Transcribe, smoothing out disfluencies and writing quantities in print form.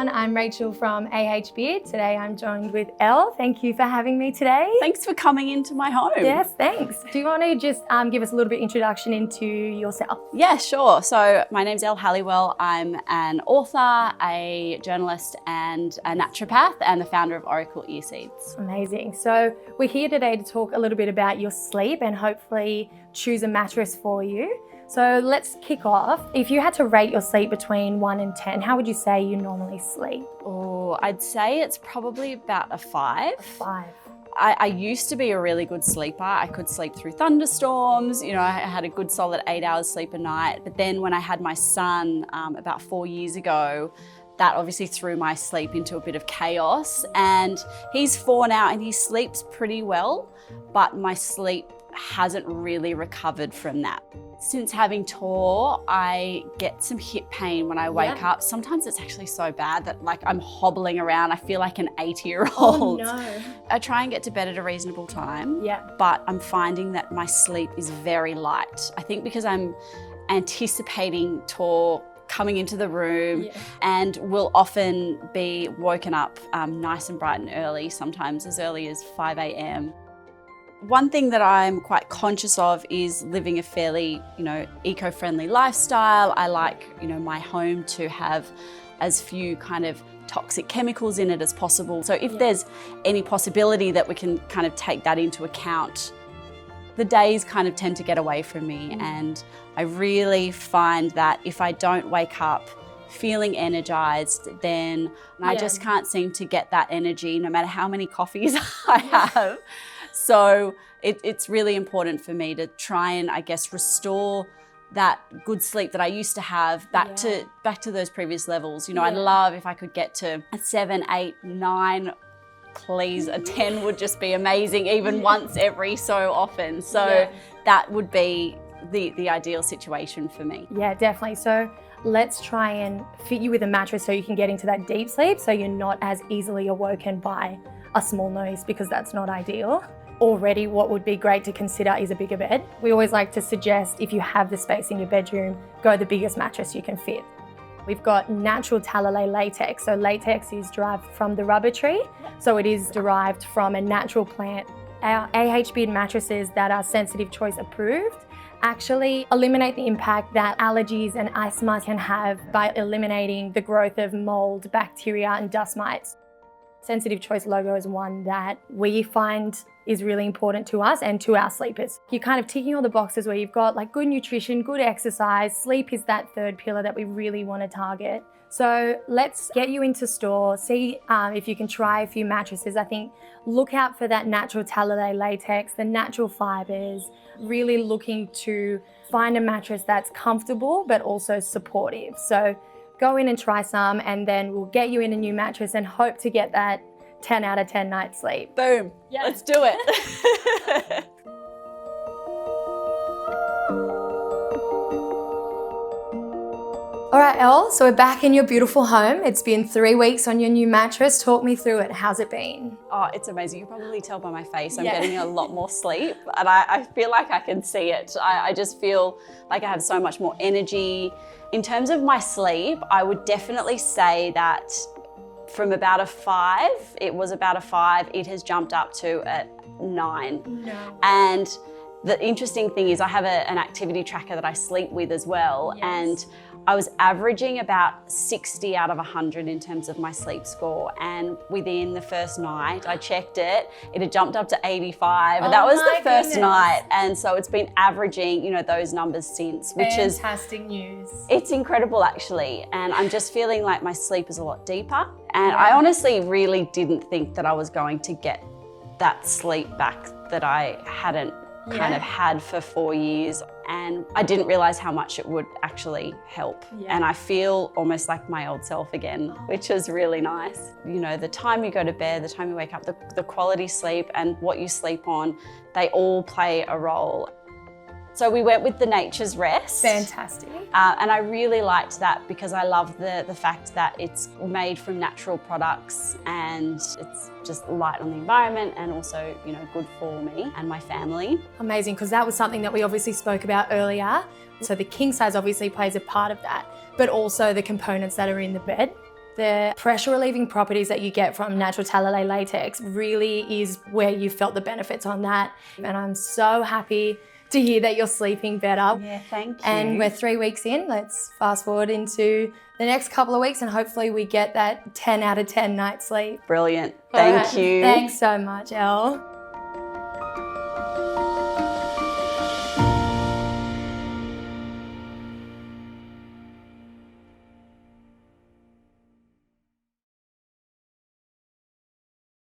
everyone, I'm Rachel from AH Beard. Today I'm joined with Elle. Thank you for having me today. Thanks for coming into my home. Yes, thanks. Do you want to just give us a little bit of introduction into yourself? Yeah, sure. So my name's Elle Halliwell. I'm an author, a journalist and a naturopath and the founder of Oracle Ear Seeds. Amazing. So we're here today to talk a little bit about your sleep and hopefully choose a mattress for you. So let's kick off. If you had to rate your sleep between 1 and 10, how would you say you normally sleep? Oh, I'd say it's probably about a 5. 5. I used to be a really good sleeper. I could sleep through thunderstorms. You know, I had a good solid 8 hours sleep a night. But then when I had my son about 4 years ago, that obviously threw my sleep into a bit of chaos. And he's 4 now and he sleeps pretty well, but my sleep hasn't really recovered from that. Since having Tor, I get some hip pain when I wake up. Sometimes it's actually so bad that like I'm hobbling around. I feel like an 80-year-old. Oh no. I try and get to bed at a reasonable time, but I'm finding that my sleep is very light. I think because I'm anticipating Tor coming into the room and will often be woken up nice and bright and early, sometimes as early as 5 a.m. One thing that I'm quite conscious of is living a fairly, eco-friendly lifestyle. I like, my home to have as few kind of toxic chemicals in it as possible. So if there's any possibility that we can kind of take that into account, the days kind of tend to get away from me. And I really find that if I don't wake up feeling energized, then I just can't seem to get that energy no matter how many coffees I have. So it's really important for me to try and, I guess, restore that good sleep that I used to have back to those previous levels. I'd love if I could get to a 7, 8, 9, please, a 10 would just be amazing, even once every so often. So that would be the ideal situation for me. Yeah, definitely. So let's try and fit you with a mattress so you can get into that deep sleep so you're not as easily awoken by a small noise, because that's not ideal. Already, what would be great to consider is a bigger bed. We always like to suggest, if you have the space in your bedroom, go the biggest mattress you can fit. We've got natural Talalay latex. So latex is derived from the rubber tree. So it is derived from a natural plant. Our AH Beard mattresses that are Sensitive Choice approved actually eliminate the impact that allergies and asthma can have by eliminating the growth of mold, bacteria and dust mites. Sensitive Choice logo is one that we find is really important to us and to our sleepers. You're kind of ticking all the boxes where you've got like good nutrition, good exercise. Sleep is that third pillar that we really want to target. So let's get you into store, see if you can try a few mattresses. I think look out for that natural Talalay latex, the natural fibers, really looking to find a mattress that's comfortable but also supportive. So go in and try some, and then we'll get you in a new mattress and hope to get that 10 out of 10 nights sleep. Boom. Let's do it. All right, Elle, so we're back in your beautiful home. It's been 3 weeks on your new mattress. Talk me through it. How's it been? Oh, it's amazing. You can probably tell by my face I'm getting a lot more sleep, and I feel like I can see it. I just feel like I have so much more energy. In terms of my sleep, I would definitely say that from about a 5, it was about a 5, it has jumped up to a 9. No. And the interesting thing is I have an activity tracker that I sleep with as well. And I was averaging about 60 out of 100 in terms of my sleep score. And within the first night, I checked it, it had jumped up to 85. And that was the first night. And so it's been averaging, those numbers since, which is fantastic news. It's incredible actually. And I'm just feeling like my sleep is a lot deeper. And I honestly really didn't think that I was going to get that sleep back that I hadn't kind of had for 4 years. And I didn't realize how much it would actually help. And I feel almost like my old self again, which is really nice. The time you go to bed, the time you wake up, the quality sleep and what you sleep on, they all play a role. So we went with the Nature's Rest. Fantastic. And I really liked that because I love the fact that it's made from natural products and it's just light on the environment and also, good for me and my family. Amazing, because that was something that we obviously spoke about earlier. So the king size obviously plays a part of that, but also the components that are in the bed. The pressure relieving properties that you get from natural Tallow latex really is where you felt the benefits on that. And I'm so happy to hear that you're sleeping better. Yeah, thank you. And we're 3 weeks in. Let's fast forward into the next couple of weeks and hopefully we get that 10 out of 10 night sleep. Brilliant. Thank you. Thanks so much, Elle.